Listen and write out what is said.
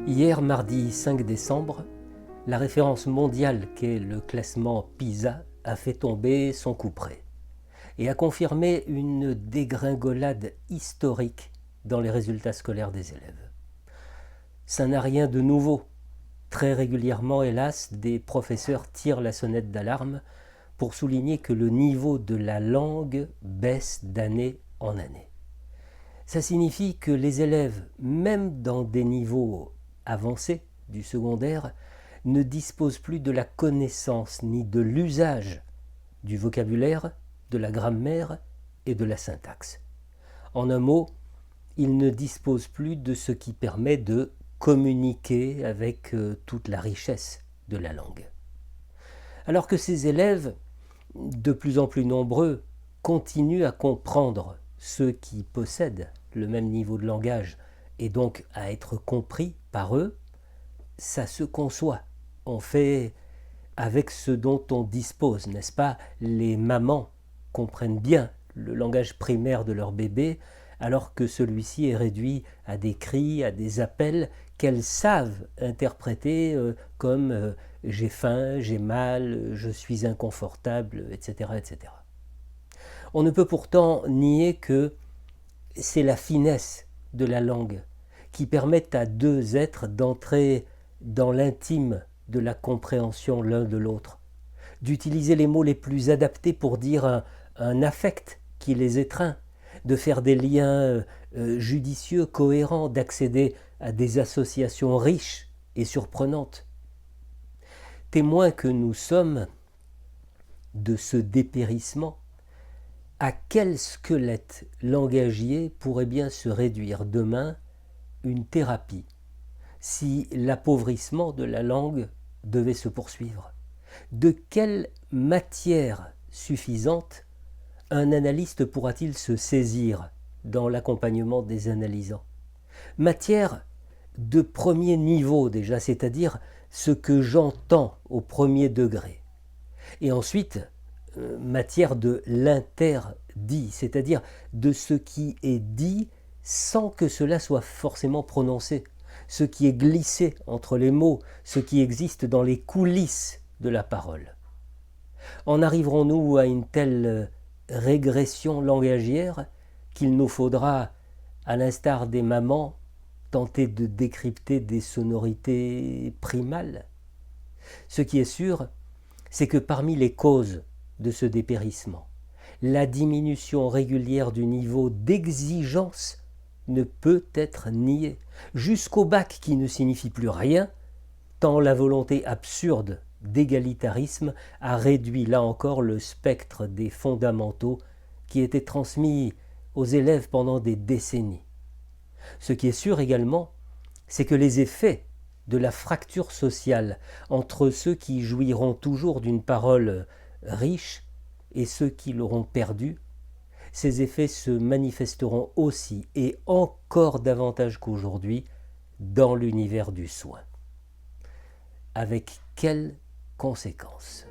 Hier, mardi 5 décembre, la référence mondiale qu'est le classement PISA a fait tomber son couperet et a confirmé une dégringolade historique dans les résultats scolaires des élèves. Ça n'a rien de nouveau. Très régulièrement, hélas, des professeurs tirent la sonnette d'alarme pour souligner que le niveau de la langue baisse d'année en année. Ça signifie que les élèves, même dans des niveaux avancés du secondaire, ne disposent plus de la connaissance ni de l'usage du vocabulaire, de la grammaire et de la syntaxe. En un mot, ils ne disposent plus de ce qui permet de communiquer avec toute la richesse de la langue. Alors que ces élèves, de plus en plus nombreux, continuent à comprendre ceux qui possèdent le même niveau de langage et donc à être compris par eux, ça se conçoit. On fait avec ce dont on dispose, n'est-ce pas? Les mamans comprennent bien le langage primaire de leur bébé, alors que celui-ci est réduit à des cris, à des appels qu'elles savent interpréter comme j'ai faim, j'ai mal, je suis inconfortable, etc., etc. On ne peut pourtant nier que c'est la finesse de la langue qui permet à deux êtres d'entrer dans l'intime de la compréhension l'un de l'autre, d'utiliser les mots les plus adaptés pour dire un affect qui les étreint, de faire des liens judicieux, cohérents, d'accéder à des associations riches et surprenantes. Témoins que nous sommes de ce dépérissement, à quel squelette langagier pourrait bien se réduire demain une thérapie si l'appauvrissement de la langue devait se poursuivre? De quelle matière suffisante un analyste pourra-t-il se saisir dans l'accompagnement des analysants? Matière de premier niveau déjà, c'est-à-dire ce que j'entends au premier degré. Et ensuite, matière de l'interdit, c'est-à-dire de ce qui est dit sans que cela soit forcément prononcé, ce qui est glissé entre les mots, ce qui existe dans les coulisses de la parole. En arriverons-nous à une telle régression langagière qu'il nous faudra, à l'instar des mamans, tenter de décrypter des sonorités primales? Ce qui est sûr, c'est que parmi les causes de ce dépérissement, la diminution régulière du niveau d'exigence ne peut être niée, jusqu'au bac qui ne signifie plus rien, tant la volonté absurde d'égalitarisme a réduit là encore le spectre des fondamentaux qui étaient transmis aux élèves pendant des décennies. Ce qui est sûr également, c'est que les effets de la fracture sociale entre ceux qui jouiront toujours d'une parole riche et ceux qui l'auront perdue, ces effets se manifesteront aussi et encore davantage qu'aujourd'hui dans l'univers du soin. Avec quelles conséquences ?